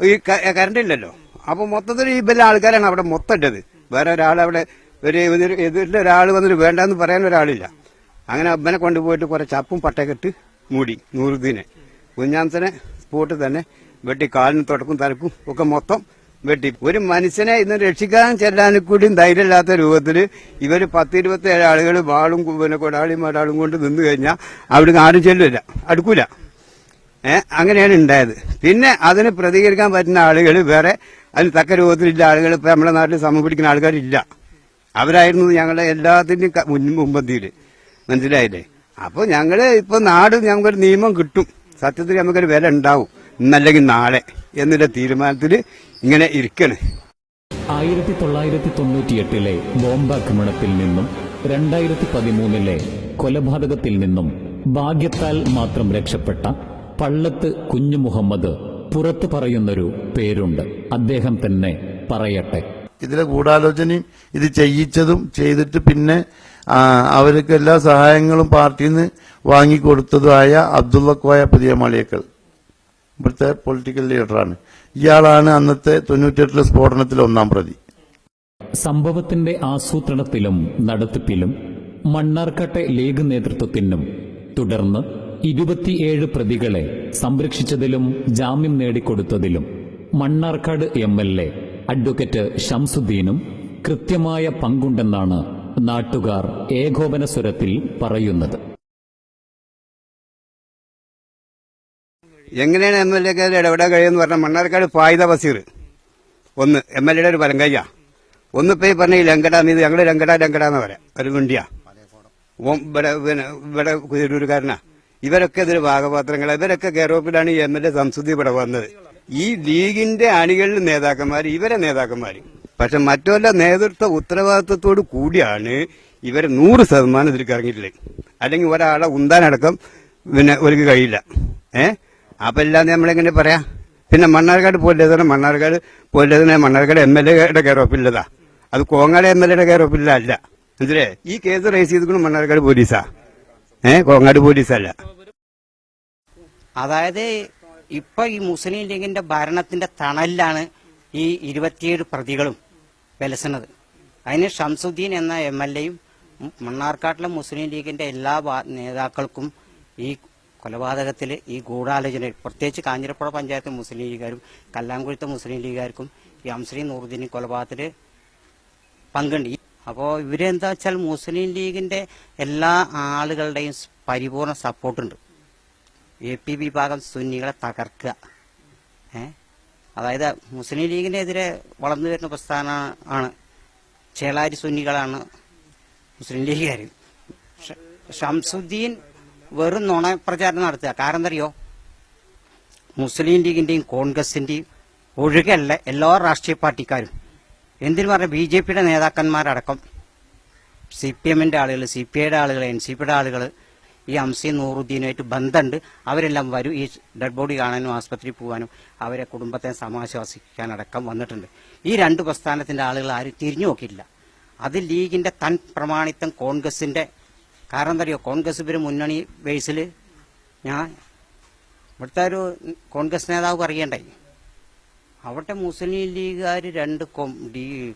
ഈ കറണ്ട് ഇല്ലല്ലോ. അപ്പൊ മൊത്തത്തിൽ ഈ വലിയ ആൾക്കാരാണ് അവിടെ മൊത്തം ഇട്ടത്. വേറെ ഒരാളവിടെ എതിരൊരാൾ വന്നിട്ട് വേണ്ടെന്ന് പറയാൻ ഒരാളില്ല. അങ്ങനെ അമ്മനെ കൊണ്ടുപോയിട്ട് കുറെ ചപ്പും പട്ടയൊക്കെ മൂടി നൂറുദ്ദീനെ കുഞ്ഞാംസനെ സ്പോട്ട് തന്നെ വെട്ടി കാലിന് തുടക്കും തലക്കും ഒക്കെ മൊത്തം വെട്ടി. ഒരു മനുഷ്യനെ ഇന്ന് രക്ഷിക്കാൻ ചെല്ലാനും കൂടിയും ധൈര്യമില്ലാത്ത രൂപത്തിൽ ഇവര് 10-27 ആളുകൾ വാളും കൊടാളിയും ഒരാളും കൊണ്ട് നിന്ന് കഴിഞ്ഞാൽ അവിടെ ആരും ചെല്ലില്ല, അടുക്കൂല. അങ്ങനെയാണ് ഉണ്ടായത്. പിന്നെ അതിന് പ്രതികരിക്കാൻ പറ്റുന്ന ആളുകൾ വേറെ അതിന് തക്ക രൂപത്തിലില്ല ആളുകൾ ഇപ്പൊ നമ്മുടെ നാട്ടിൽ സമം പിടിക്കുന്ന ആൾക്കാരില്ല. അവരായിരുന്നു ഞങ്ങളുടെ എല്ലാത്തിന്റെയും മുമ്പന്തിയില്. മനസ്സിലായില്ലേ? അപ്പൊ ഞങ്ങള് ഇപ്പൊ നാട് ഞങ്ങൾക്കൊരു നിയമം കിട്ടും, സത്യത്തിൽ നമുക്കൊരു വില ഉണ്ടാവും ഇന്നല്ലെങ്കിൽ നാളെ എന്നുള്ള തീരുമാനത്തിൽ ഇങ്ങനെ ഇരിക്കണ്. 1998 ബോംബാക്രമണത്തിൽ നിന്നും 2013 കൊലപാതകത്തിൽ നിന്നും ഭാഗ്യത്താൽ മാത്രം രക്ഷപ്പെട്ട പള്ളത്ത് കുഞ്ഞു മുഹമ്മദ് പുറത്തു പറയുന്നൊരു പേരുണ്ട്. അദ്ദേഹം തന്നെ പറയട്ടെ. ഇതിലെ ഗൂഢാലോചനയും ഇത് ചെയ്യിച്ചതും ചെയ്തിട്ട് പിന്നെ അവർക്ക് എല്ലാ സഹായങ്ങളും പാർട്ടിയിൽ നിന്ന് വാങ്ങിക്കൊടുത്തതുമായ അബ്ദുള്ള കോയ പുതിയ മാളിയേക്കൽ ഇവിടുത്തെ പൊളിറ്റിക്കൽ ലീഡറാണ്. ഇയാളാണ് അന്നത്തെ 98 സ്ഫോടനത്തിൽ 1-ാം പ്രതി. സംഭവത്തിന്റെ ആസൂത്രണത്തിലും നടത്തിപ്പിലും മണ്ണാർക്കാട്ടെ ലീഗ് നേതൃത്വത്തിനും തുടർന്ന് 27 പ്രതികളെ സംരക്ഷിച്ചതിലും ജാമ്യം നേടിക്കൊടുത്തതിലും മണ്ണാർക്കാട് MLA അഡ്വക്കേറ്റ് ഷംസുദ്ദീനും കൃത്യമായ പങ്കുണ്ടെന്നാണ് നാട്ടുകാർ ഏകോപന സ്വരത്തിൽ പറയുന്നത്. എങ്ങനെയാണ് MLA ഇടപെടാൻ കഴിയുമെന്ന് പറഞ്ഞാൽ മണ്ണാർക്കാട് ഫായിദ ബസീർ ഒന്ന് MLA ഒരു പരങ്കയ്യ, ഒന്ന് ഇപ്പൊ പറഞ്ഞ ഈ ലങ്കടാമീത് ഞങ്ങള് ലങ്കടാന്ന് പറയാം, ഒരു ഗുണ്ടിയ ഇവിടെ കുതിരൂരുകാരനാ. ഇവരൊക്കെ ഇതിന് ഭാഗപാത്രങ്ങൾ. ഇവരൊക്കെ കേരളത്തിലാണ് ഈ MLA സംസ്കൃതി ഇവിടെ വന്നത്. ഈ ലീഗിന്റെ അണികളിൽ നേതാക്കന്മാര് ഇവരെ നേതാക്കന്മാര്. പക്ഷെ മറ്റുള്ള നേതൃത്വ ഉത്തരവാദിത്വത്തോട് കൂടിയാണ് ഇവരെ 100% ഇതിലേക്ക് ഇറങ്ങിയിട്ടില്ലേ. അല്ലെങ്കിൽ ഒരാളെ ഉന്താനടക്കം പിന്നെ ഒരു കഴിയില്ല. അപ്പൊ ഇല്ലാന്ന് നമ്മളെങ്ങനെ പറയാ? പിന്നെ മണ്ണാർക്കാട് പോലീസ് മണ്ണാർക്കാട് MLA കെയറോപ്പില്ലതാ, അത് കോങ്ങാട് MLA കെയറോപ്പില്ല അല്ല. മനസ്സിലേ? ഈ കേസ് റേസ് ചെയ്തിരിക്കുന്നത് മണ്ണാർക്കാട് പോലീസാ, കോങ്ങാട് പോലീസല്ല. അതായത് ഇപ്പൊ ഈ മുസ്ലിം ലീഗിന്റെ ഭരണത്തിന്റെ തണലിലാണ് ഈ 27 പ്രതികളും വിലസുന്നത്. അതിന് ഷംസുദ്ദീൻ എന്ന MLAയും മണ്ണാർക്കാട്ടിലെ മുസ്ലിം ലീഗിന്റെ എല്ലാ നേതാക്കൾക്കും ഈ കൊലപാതകത്തിൽ ഈ ഗൂഢാലോചന, പ്രത്യേകിച്ച് കാഞ്ഞിരപ്പുഴ പഞ്ചായത്ത് മുസ്ലിം ലീഗുകാരും കല്ലാംകുഴത്തെ മുസ്ലിം ലീഗുകാർക്കും ഈ അംസരി നൂറുദ്ദീൻ കൊലപാതകത്തിൽ പങ്കുണ്ട്. അപ്പോൾ ഇവരെന്താ വെച്ചാൽ മുസ്ലിം ലീഗിന്റെ എല്ലാ ആളുകളുടെയും പരിപൂർണ സപ്പോർട്ടുണ്ട്. AP വിഭാഗം സുന്നികളെ തകർക്കുക. അതായത് മുസ്ലിം ലീഗിനെതിരെ വളർന്നു വരുന്ന പ്രസ്ഥാനമാണ് ചേളാരി സുന്നികളാണ് മുസ്ലിം ലീഗുകാർ. ഷംസുദ്ദീൻ വെറും നുണ പ്രചാരണം നടത്തുക. കാരണം എന്തറിയോ? മുസ്ലിം ലീഗിന്റെയും കോൺഗ്രസിന്റെയും ഒഴികെയല്ല എല്ലാ രാഷ്ട്രീയ പാർട്ടിക്കാരും, എന്തിനു പറഞ്ഞ BJPയുടെ നേതാക്കന്മാരടക്കം, CPMന്റെ ആളുകൾ, CPIയുടെ ആളുകൾ, NCPയുടെ ആളുകൾ ഈ അംസി നൂറുദ്ദീനുമായിട്ട് ബന്ധമുണ്ട്. അവരെല്ലാം വരും ഈ ഡെഡ് ബോഡി കാണാനും ആസ്പത്രിയിൽ പോകാനും അവരെ കുടുംബത്തെ സമാശ്വാസിക്കാനടക്കം വന്നിട്ടുണ്ട്. ഈ 2 പ്രസ്ഥാനത്തിന്റെ ആളുകൾ ആരും തിരിഞ്ഞു നോക്കിയില്ല. അത് ലീഗിന്റെ തൻ പ്രമാണിത്വം കോൺഗ്രസിന്റെ. കാരണം എന്താ അറിയോ? കോൺഗ്രസ് ഇവര് മുന്നണി ബേസിൽ ഞാൻ ഇവിടുത്തെ ഒരു കോൺഗ്രസ് നേതാവ് പറയണ്ടായി, അവിടെ മുസ്ലിം ലീഗുകാർ 2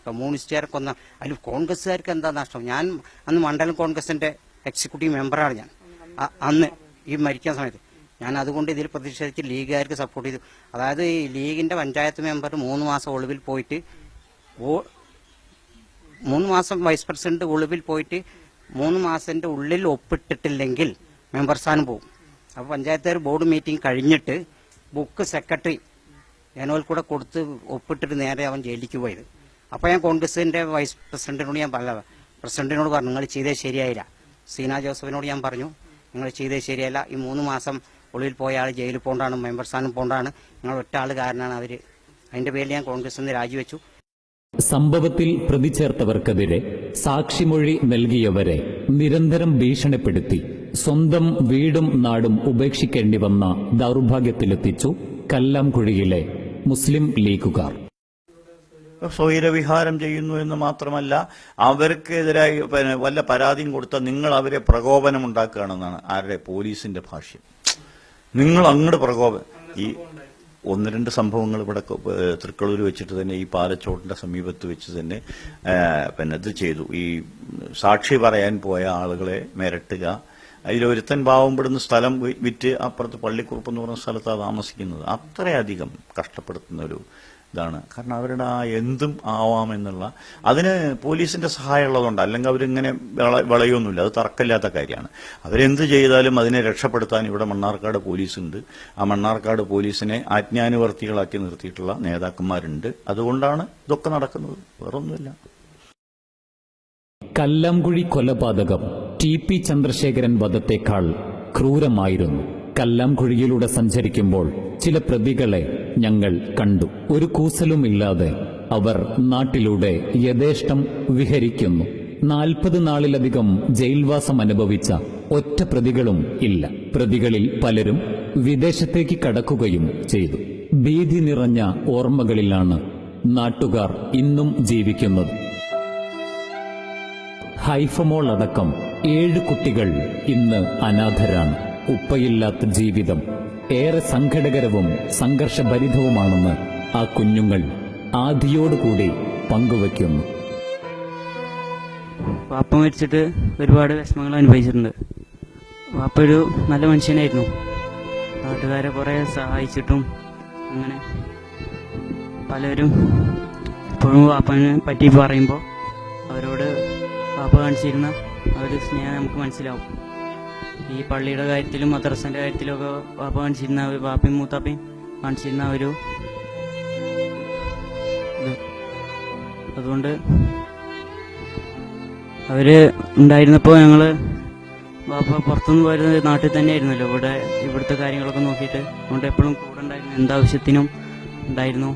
കമ്മ്യൂണിസ്റ്റുകാരെ കൊന്ന അതിൽ കോൺഗ്രസ്സുകാർക്ക് എന്താ നഷ്ടം? ഞാൻ അന്ന് മണ്ഡലം കോൺഗ്രസിന്റെ എക്സിക്യൂട്ടീവ് മെമ്പറാണ് ഞാൻ അന്ന് ഈ മരിക്കുന്ന സമയത്ത്. ഞാൻ അതുകൊണ്ട് ഇതിൽ പ്രതിഷേധിച്ച് ലീഗുകാർക്ക് സപ്പോർട്ട് ചെയ്തു. അതായത് ഈ ലീഗിന്റെ പഞ്ചായത്ത് മെമ്പർ 3 മാസം ഒളിവിൽ പോയിട്ട് 3 മാസം വൈസ് പ്രസിഡന്റ് ഒളിവിൽ പോയിട്ട് 3 മാസത്തിന്റെ ഉള്ളിൽ ഒപ്പിട്ടിട്ടില്ലെങ്കിൽ മെമ്പർ സ്ഥാനം പോകും. അപ്പോൾ പഞ്ചായത്തുകാർ ബോർഡ് മീറ്റിംഗ് കഴിഞ്ഞിട്ട് ബുക്ക് സെക്രട്ടറി ഞാനോൽ കൂടെ കൊടുത്ത് ഒപ്പിട്ടിട്ട് നേരെ അവൻ ജയിലിലേക്ക് പോയത്. അപ്പോൾ ഞാൻ കോൺഗ്രസിന്റെ വൈസ് പ്രസിഡന്റിനോട് പ്രസിഡന്റിനോട് പറഞ്ഞു, നിങ്ങൾ ചെയ്തേ ശരിയായില്ല. സീന ജോസഫിനോട് ഞാൻ പറഞ്ഞു, നിങ്ങൾ ചെയ്തേ ശരിയല്ല. ഈ 3 മാസം ഉള്ളിൽ പോയ ആൾ ജയിലിൽ പോണ്ടാണ്, മെമ്പർ സ്ഥാനം പോണ്ടാണ്, നിങ്ങൾ ഒറ്റ ആൾ കാരനാണ് അവര്. അതിന്റെ പേരിൽ ഞാൻ കോൺഗ്രസിൽ നിന്ന് രാജിവെച്ചു. സംഭവത്തിൽ പ്രതി ചേർത്തവർക്കെതിരെ സാക്ഷിമൊഴി നൽകിയവരെ നിരന്തരം ഭീഷണിപ്പെടുത്തി സ്വന്തം വീടും നാടും ഉപേക്ഷിക്കേണ്ടി വന്ന ദൗർഭാഗ്യത്തിലെത്തിച്ചു കല്ലാംകുഴിയിലെ മുസ്ലിം ലീഗുകാർ. സ്വൈരവിഹാരം ചെയ്യുന്നു എന്ന് മാത്രമല്ല, അവർക്കെതിരായി വല്ല പരാതിയും കൊടുത്താൽ നിങ്ങൾ അവരെ പ്രകോപനമുണ്ടാക്കുകയാണെന്നാണ് ആരുടെ പോലീസിന്റെ ഭാഷ്യം. നിങ്ങൾ അങ്ങോട്ട് പ്രകോപനം ഒന്ന് രണ്ട് സംഭവങ്ങൾ ഇവിടെ തൃക്കളൂർ വെച്ചിട്ട് തന്നെ ഈ പാലച്ചോട്ടിന്റെ സമീപത്ത് വെച്ച് തന്നെ പിന്നെ ഇത് ചെയ്തു. ഈ സാക്ഷി പറയാൻ പോയ ആളുകളെ മിരട്ടുക. അതിലൊരുത്തൻ പാവപ്പെടുന്ന സ്ഥലം വിറ്റ് അപ്പുറത്ത് പള്ളിക്കുറുപ്പ് എന്ന് പറഞ്ഞ സ്ഥലത്താണ് താമസിക്കുന്നത്. അത്രയധികം കഷ്ടപ്പെടുത്തുന്ന ഒരു ഇതാണ്. കാരണം അവരുടെ ആ എന്തും ആവാമെന്നുള്ള അതിന് പോലീസിന്റെ സഹായം ഉള്ളതുകൊണ്ട്, അല്ലെങ്കിൽ അവരിങ്ങനെ വളയൊന്നുമില്ല. അത് തർക്കമില്ലാത്ത കാര്യമാണ്. അവരെന്ത് ചെയ്താലും അതിനെ രക്ഷപ്പെടുത്താൻ ഇവിടെ മണ്ണാർക്കാട് പോലീസുണ്ട്. ആ മണ്ണാർക്കാട് പോലീസിനെ ആജ്ഞാനുവർത്തികളാക്കി നിർത്തിയിട്ടുള്ള നേതാക്കന്മാരുണ്ട്. അതുകൊണ്ടാണ് ഇതൊക്കെ നടക്കുന്നത്, വേറൊന്നുമില്ല. കല്ലാംകുഴി കൊലപാതകം TP ചന്ദ്രശേഖരൻ വധത്തേക്കാൾ ക്രൂരമായിരുന്നു. കല്ലാംകുഴിയിലൂടെ സഞ്ചരിക്കുമ്പോൾ ചില പ്രതികളെ ഞങ്ങൾ കണ്ടു. ഒരു കൂസലുമില്ലാതെ അവർ നാട്ടിലൂടെ യഥേഷ്ടം വിഹരിക്കുന്നു. 40 നാളിലധികം ജയിൽവാസം അനുഭവിച്ച ഒറ്റ പ്രതികളും ഇല്ല. പ്രതികളിൽ പലരും വിദേശത്തേക്ക് കടക്കുകയും ചെയ്തു. ഭീതി നിറഞ്ഞ ഓർമ്മകളിലാണ് നാട്ടുകാർ ഇന്നും ജീവിക്കുന്നത്. ഹൈഫമോൾ അടക്കം 7 കുട്ടികൾ ഇന്ന് അനാഥരാണ്. ഉപ്പയില്ലാത്ത ജീവിതം ഏറെ സങ്കടകരവും സംഘർഷഭരിതവുമാണെന്ന് ആ കുഞ്ഞുങ്ങൾ ആദിയോടുകൂടി പങ്കുവയ്ക്കുന്നു. വാപ്പ മരിച്ചിട്ട് ഒരുപാട് വിഷമങ്ങൾ അനുഭവിച്ചിട്ടുണ്ട്. വാപ്പ ഒരു നല്ല മനുഷ്യനായിരുന്നു. നാട്ടുകാരെ കുറേ സഹായിച്ചിട്ടും അങ്ങനെ പലരും ഇപ്പോഴും വാപ്പനെ പറ്റി പറയുമ്പോൾ അവരോട് വാപ്പ കാണിച്ചിരുന്ന ഒരു സ്നേഹം നമുക്ക് മനസ്സിലാവും. ഈ പള്ളിയുടെ കാര്യത്തിലും മദ്രസന്റെ കാര്യത്തിലൊക്കെ വാപ്പ കാണിച്ചിരുന്ന വാപ്പയും മൂത്താപ്പയും കാണിച്ചിരുന്ന ഒരു ഇത്. അതുകൊണ്ട് അവര് ഉണ്ടായിരുന്നപ്പോൾ ഞങ്ങള് വാപ്പ പുറത്തുനിന്ന് വരുന്നത് നാട്ടിൽ തന്നെ ആയിരുന്നല്ലോ. ഇവിടുത്തെ കാര്യങ്ങളൊക്കെ നോക്കിയിട്ട് അതുകൊണ്ട് എപ്പോഴും കൂടെ ഉണ്ടായിരുന്നു. എന്താവശ്യത്തിനും ഉണ്ടായിരുന്നു.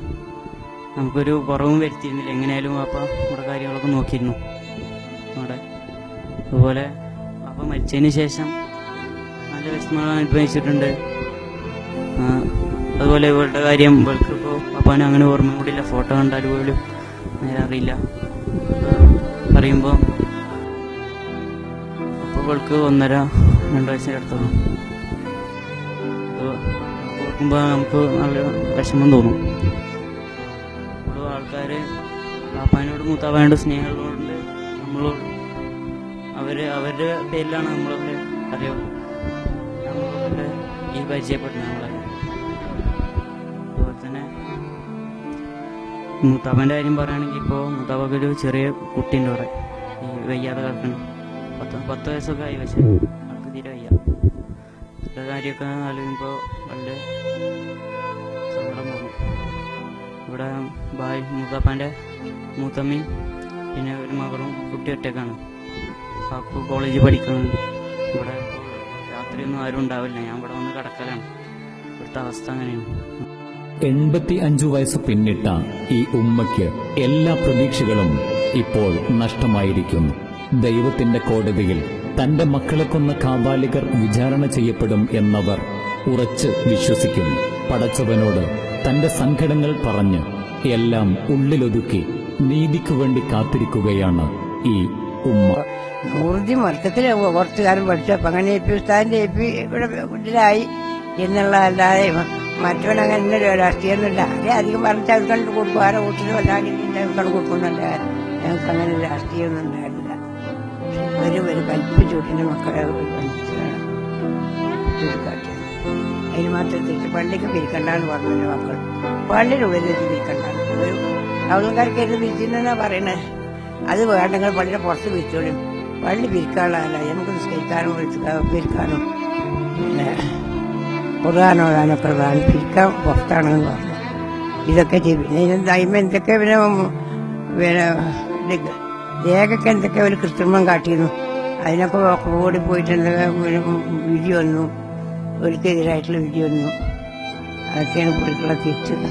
നമുക്കൊരു കുറവും വരുത്തിയിരുന്നില്ല. എങ്ങനെയായാലും വാപ്പ നമ്മുടെ കാര്യങ്ങളൊക്കെ നോക്കിയിരുന്നു അവിടെ. അതുപോലെ വാപ്പ മരിച്ചതിന് ശേഷം നല്ല വിഷമങ്ങൾ അനുഭവിച്ചിട്ടുണ്ട്. അതുപോലെ ഇവളുടെ കാര്യം ഇവൾക്കിപ്പോൾ വാപ്പാന് അങ്ങനെ ഓർമ്മ കൂടിയില്ല. ഫോട്ടോ കണ്ടാൽ പോലും നേരെ അറിയില്ല. അറിയുമ്പോൾ അപ്പോൾ ഇവൾക്ക് 1.5-2 വയസ്സിൻ്റെ അടുത്താണ്. ഓർക്കുമ്പോൾ നമുക്ക് നല്ല വിഷമം തോന്നും. ഇപ്പോൾ ആൾക്കാർ വാപ്പാനോട് മൂത്താപ്പാനോട് സ്നേഹമുള്ളതുകൊണ്ട് നമ്മളോട് അവരുടെ പേരിലാണ് നമ്മളൊക്കെ അറിയാം നമ്മളൊക്കെ ഈ പരിചയപ്പെടുന്നത്. നമ്മളെ അതുപോലെ തന്നെ മൂത്താപ്പൻ്റെ കാര്യം പറയുകയാണെങ്കിൽ ഇപ്പോൾ മൂത്താപ്പക്കൊരു ചെറിയ കുട്ടീൻ്റെ അവിടെ ഈ വയ്യാതെ കിടക്കണം. 10 വയസ്സൊക്കെ ആയി. പക്ഷെ ആൾക്ക് തീരെ വയ്യ. അവരുടെ കാര്യമൊക്കെ ആലോചിക്കുമ്പോൾ വളരെ സങ്കടം തോന്നും. ഇവിടെ മൂത്താപ്പാൻ്റെ മൂത്തമ്മയും പിന്നെ ഒരു മകളും കുട്ടി ഒറ്റക്കാണ്. അപ്പോൾ കോളേജിൽ പഠിക്കണം. ഇവിടെ രാത്രിയൊന്നും ആരും ഉണ്ടാവില്ല. ഞാൻ ഇവിടെ വന്ന് കിടക്കലാണ്. ഇവിടുത്തെ അവസ്ഥ അങ്ങനെയാണ്. 85 വയസ്സ് പിന്നിട്ട ഈ ഉമ്മയ്ക്ക് എല്ലാ പ്രതീക്ഷകളും ഇപ്പോൾ നഷ്ടമായിരിക്കുന്നു. ദൈവത്തിന്റെ കോടതിയിൽ തന്റെ മക്കളെ കൊന്ന കാബാലികർ വിചാരണ ചെയ്യപ്പെടും എന്നവർ ഉറച്ച് വിശ്വസിക്കുന്നു. പടച്ചവനോട് തന്റെ സങ്കടങ്ങൾ പറഞ്ഞ് എല്ലാം ഉള്ളിലൊതുക്കി നീതിക്കു വേണ്ടി കാത്തിരിക്കുകയാണ് ഈ ഉമ്മ. ഊർജി മൊത്തത്തിൽ കുറച്ചു കാലം പഠിച്ചപ്പോൾ അങ്ങനെ AP ഉസ്താദിന്റെ AP ഇവിടെ വീട്ടിലായി എന്നുള്ളതല്ലാതെ മറ്റവനങ്ങനെ രാഷ്ട്രീയമൊന്നുമില്ല. അതേ അധികം പറഞ്ഞാൽ അത് കണ്ട് കൊടുക്കും. ആരെ വീട്ടിൽ വല്ലാണ്ട് കണ്ട് കൊടുക്കുന്നുണ്ട്. ഞങ്ങൾക്ക് അങ്ങനെ രാഷ്ട്രീയമൊന്നും ഉണ്ടായിരുന്നില്ല. ഒരു കൽപ്പിച്ചൂട്ടിന്റെ മക്കളെ പഠിപ്പിച്ചതാണ് ചൂടിക്കാട്ടിയത്. അതിന് മാത്രം തിരിച്ച് പള്ളിക്ക് പിരിക്കണ്ടെന്ന് പറഞ്ഞ മക്കൾ പള്ളിയുടെ ഉള്ളിൽ പിരിക്കണ്ടാണ്. ഒരു ടൗണുകാർക്ക് എന്നെ പിരിച്ചെന്നാ പറയണേ. അത് വേണ്ടെങ്കിൽ പള്ളിയുടെ പുറത്ത് പിരിച്ചോളും. പള്ളി പിരിക്കാനുള്ളതല്ല, നമുക്ക് നിസ്കരിക്കാനും പിരിക്കാനും പിന്നെ ഖുർആനോടാനൊക്കെ ഉള്ളതാണ്. പിരിക്കാൻ പുറത്താണെന്ന് പറഞ്ഞു. ഇതൊക്കെ ചെയ്യും. പിന്നെ എന്തൊക്കെ പിന്നെ രേഖയ്ക്ക് എന്തൊക്കെ ഒരു കൃത്രിമം കാട്ടിയിരുന്നു. അതിനൊക്കെ കൂടി പോയിട്ട് വീഡിയോ വന്നു. ഒരിക്കെതിരായിട്ടുള്ള വീഡിയോ വന്നു. അതൊക്കെയാണ് പുള്ളിക്കുള്ള തിരിച്ചത്.